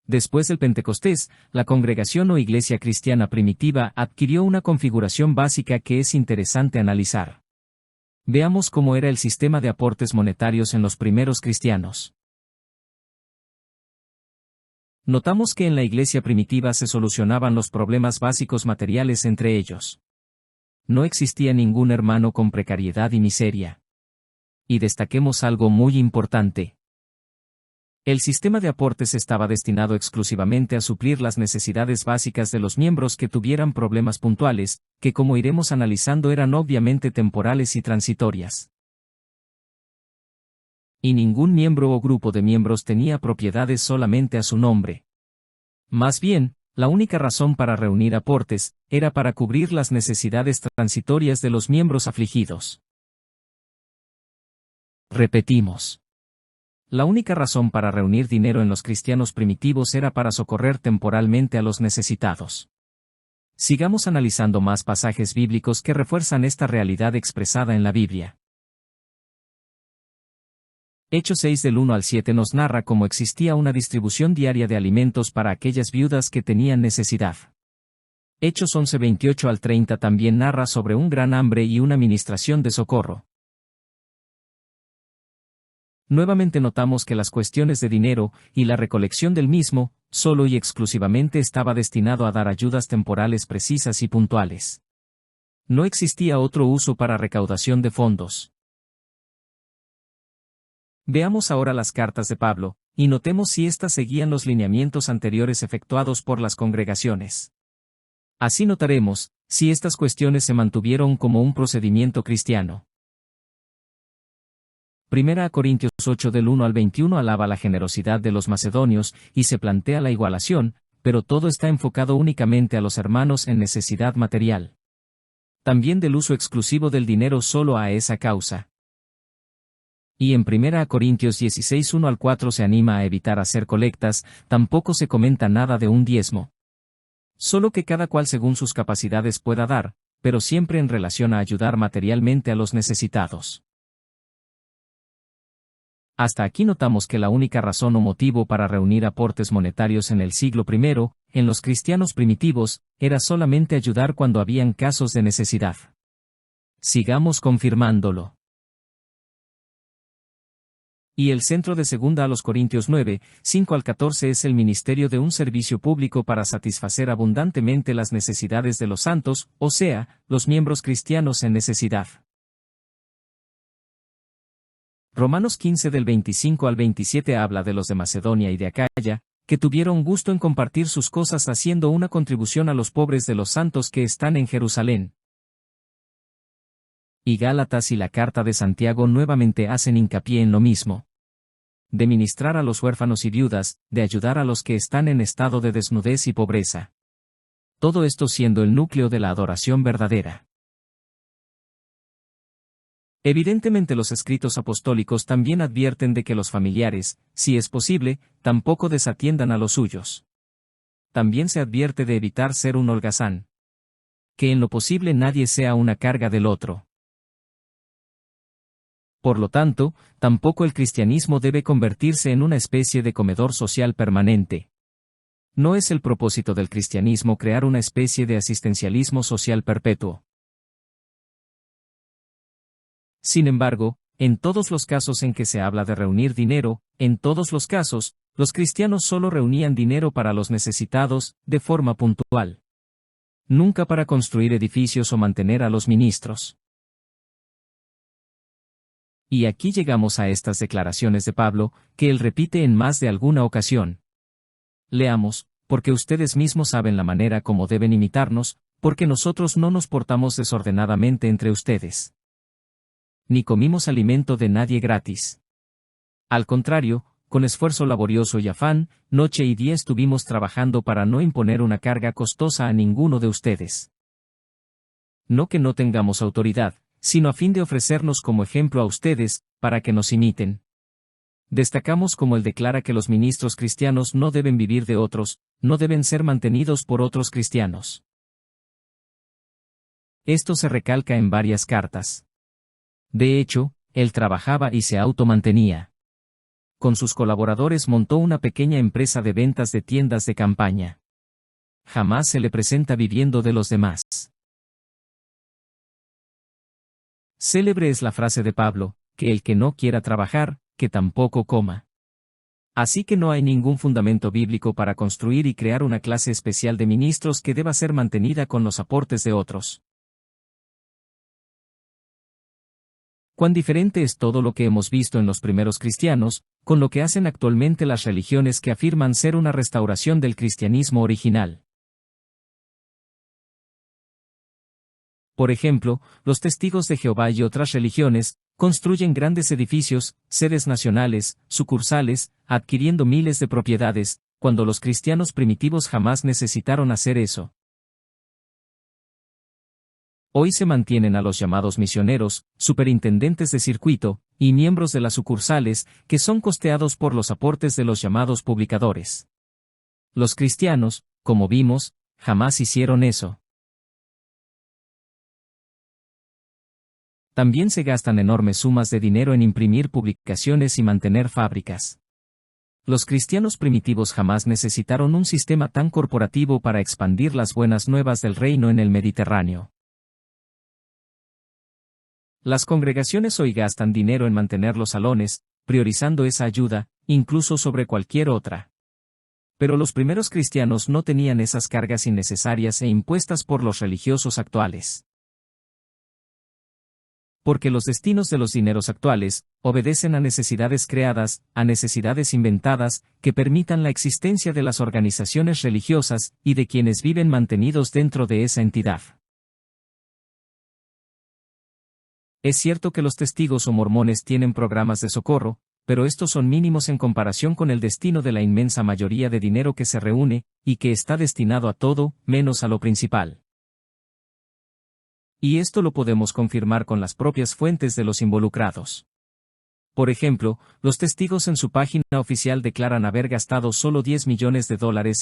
Después del Pentecostés, la congregación o iglesia cristiana primitiva adquirió una configuración básica que es interesante analizar. Veamos cómo era el sistema de aportes monetarios en los primeros cristianos. Notamos que en la iglesia primitiva se solucionaban los problemas básicos materiales entre ellos. No existía ningún hermano con precariedad y miseria. Y destaquemos algo muy importante. El sistema de aportes estaba destinado exclusivamente a suplir las necesidades básicas de los miembros que tuvieran problemas puntuales, que como iremos analizando eran obviamente temporales y transitorias. Y ningún miembro o grupo de miembros tenía propiedades solamente a su nombre. Más bien, la única razón para reunir aportes era para cubrir las necesidades transitorias de los miembros afligidos. Repetimos. La única razón para reunir dinero en los cristianos primitivos era para socorrer temporalmente a los necesitados. Sigamos analizando más pasajes bíblicos que refuerzan esta realidad expresada en la Biblia. Hechos 6 del 1 al 7 nos narra cómo existía una distribución diaria de alimentos para aquellas viudas que tenían necesidad. Hechos 11 28 al 30 también narra sobre un gran hambre y una ministración de socorro. Nuevamente notamos que las cuestiones de dinero y la recolección del mismo, solo y exclusivamente estaba destinado a dar ayudas temporales precisas y puntuales. No existía otro uso para recaudación de fondos. Veamos ahora las cartas de Pablo, y notemos si éstas seguían los lineamientos anteriores efectuados por las congregaciones. Así notaremos, si estas cuestiones se mantuvieron como un procedimiento cristiano. 1 Corintios 8 del 1 al 21 alaba la generosidad de los macedonios y se plantea la igualación, pero todo está enfocado únicamente a los hermanos en necesidad material. También del uso exclusivo del dinero solo a esa causa. Y en 1 Corintios 16 1 al 4 se anima a evitar hacer colectas, tampoco se comenta nada de un diezmo. Solo que cada cual según sus capacidades pueda dar, pero siempre en relación a ayudar materialmente a los necesitados. Hasta aquí notamos que la única razón o motivo para reunir aportes monetarios en el siglo I, en los cristianos primitivos, era solamente ayudar cuando habían casos de necesidad. Sigamos confirmándolo. Y el centro de 2 Corintios 9, 5 al 14 es el ministerio de un servicio público para satisfacer abundantemente las necesidades de los santos, o sea, los miembros cristianos en necesidad. Romanos 15 del 25 al 27 habla de los de Macedonia y de Acaya, que tuvieron gusto en compartir sus cosas haciendo una contribución a los pobres de los santos que están en Jerusalén. Y Gálatas y la carta de Santiago nuevamente hacen hincapié en lo mismo. De ministrar a los huérfanos y viudas, de ayudar a los que están en estado de desnudez y pobreza. Todo esto siendo el núcleo de la adoración verdadera. Evidentemente los escritos apostólicos también advierten de que los familiares, si es posible, tampoco desatiendan a los suyos. También se advierte de evitar ser un holgazán. Que en lo posible nadie sea una carga del otro. Por lo tanto, tampoco el cristianismo debe convertirse en una especie de comedor social permanente. No es el propósito del cristianismo crear una especie de asistencialismo social perpetuo. Sin embargo, en todos los casos en que se habla de reunir dinero, en todos los casos, los cristianos solo reunían dinero para los necesitados, de forma puntual. Nunca para construir edificios o mantener a los ministros. Y aquí llegamos a estas declaraciones de Pablo, que él repite en más de alguna ocasión. Leamos, porque ustedes mismos saben la manera como deben imitarnos, porque nosotros no nos portamos desordenadamente entre ustedes. Ni comimos alimento de nadie gratis. Al contrario, con esfuerzo laborioso y afán, noche y día estuvimos trabajando para no imponer una carga costosa a ninguno de ustedes. No que no tengamos autoridad, sino a fin de ofrecernos como ejemplo a ustedes, para que nos imiten. Destacamos como él declara que los ministros cristianos no deben vivir de otros, no deben ser mantenidos por otros cristianos. Esto se recalca en varias cartas. De hecho, él trabajaba y se automantenía. Con sus colaboradores montó una pequeña empresa de ventas de tiendas de campaña. Jamás se le presenta viviendo de los demás. Célebre es la frase de Pablo, que el que no quiera trabajar, que tampoco coma. Así que no hay ningún fundamento bíblico para construir y crear una clase especial de ministros que deba ser mantenida con los aportes de otros. Cuán diferente es todo lo que hemos visto en los primeros cristianos, con lo que hacen actualmente las religiones que afirman ser una restauración del cristianismo original. Por ejemplo, los testigos de Jehová y otras religiones, construyen grandes edificios, sedes nacionales, sucursales, adquiriendo miles de propiedades, cuando los cristianos primitivos jamás necesitaron hacer eso. Hoy se mantienen a los llamados misioneros, superintendentes de circuito, y miembros de las sucursales, que son costeados por los aportes de los llamados publicadores. Los cristianos, como vimos, jamás hicieron eso. También se gastan enormes sumas de dinero en imprimir publicaciones y mantener fábricas. Los cristianos primitivos jamás necesitaron un sistema tan corporativo para expandir las buenas nuevas del reino en el Mediterráneo. Las congregaciones hoy gastan dinero en mantener los salones, priorizando esa ayuda, incluso sobre cualquier otra. Pero los primeros cristianos no tenían esas cargas innecesarias e impuestas por los religiosos actuales. Porque los destinos de los dineros actuales obedecen a necesidades creadas, a necesidades inventadas, que permitan la existencia de las organizaciones religiosas y de quienes viven mantenidos dentro de esa entidad. Es cierto que los testigos o mormones tienen programas de socorro, pero estos son mínimos en comparación con el destino de la inmensa mayoría de dinero que se reúne, y que está destinado a todo, menos a lo principal. Y esto lo podemos confirmar con las propias fuentes de los involucrados. Por ejemplo, los testigos en su página oficial declaran haber gastado solo $10 millones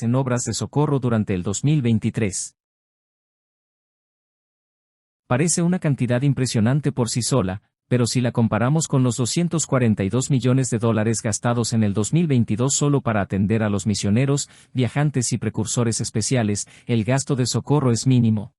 en obras de socorro durante el 2023. Parece una cantidad impresionante por sí sola, pero si la comparamos con los $242 millones gastados en el 2022 solo para atender a los misioneros, viajantes y precursores especiales, el gasto de socorro es mínimo.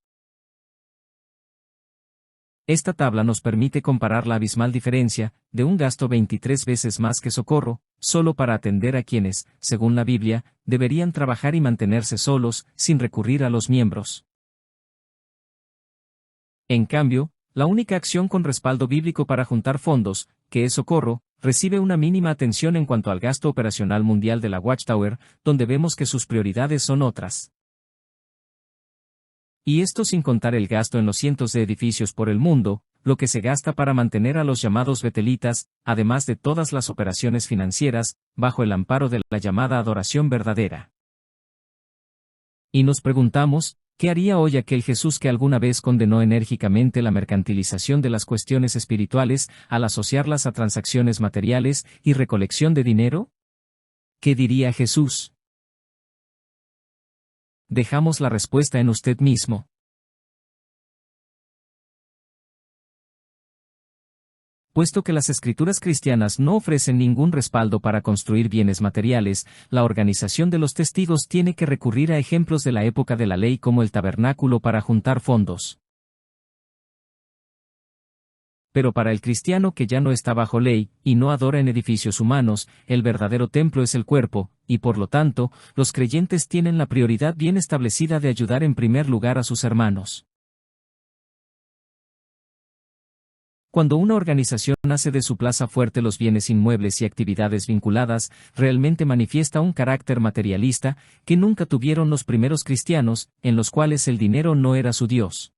Esta tabla nos permite comparar la abismal diferencia, de un gasto 23 veces más que socorro, solo para atender a quienes, según la Biblia, deberían trabajar y mantenerse solos, sin recurrir a los miembros. En cambio, la única acción con respaldo bíblico para juntar fondos, que es socorro, recibe una mínima atención en cuanto al gasto operacional mundial de la Watchtower, donde vemos que sus prioridades son otras. Y esto sin contar el gasto en los cientos de edificios por el mundo, lo que se gasta para mantener a los llamados betelitas, además de todas las operaciones financieras, bajo el amparo de la llamada adoración verdadera. Y nos preguntamos, ¿qué haría hoy aquel Jesús que alguna vez condenó enérgicamente la mercantilización de las cuestiones espirituales al asociarlas a transacciones materiales y recolección de dinero? ¿Qué diría Jesús? Dejamos la respuesta en usted mismo. Puesto que las escrituras cristianas no ofrecen ningún respaldo para construir bienes materiales, la organización de los testigos tiene que recurrir a ejemplos de la época de la ley como el tabernáculo para juntar fondos. Pero para el cristiano que ya no está bajo ley, y no adora en edificios humanos, el verdadero templo es el cuerpo, y por lo tanto, los creyentes tienen la prioridad bien establecida de ayudar en primer lugar a sus hermanos. Cuando una organización hace de su plaza fuerte los bienes inmuebles y actividades vinculadas, realmente manifiesta un carácter materialista, que nunca tuvieron los primeros cristianos, en los cuales el dinero no era su Dios.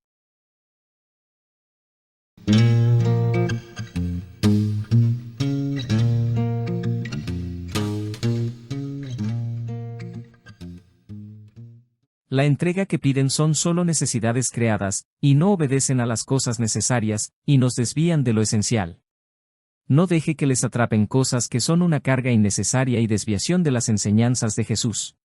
La entrega que piden son solo necesidades creadas, y no obedecen a las cosas necesarias, y nos desvían de lo esencial. No deje que les atrapen cosas que son una carga innecesaria y desviación de las enseñanzas de Jesús.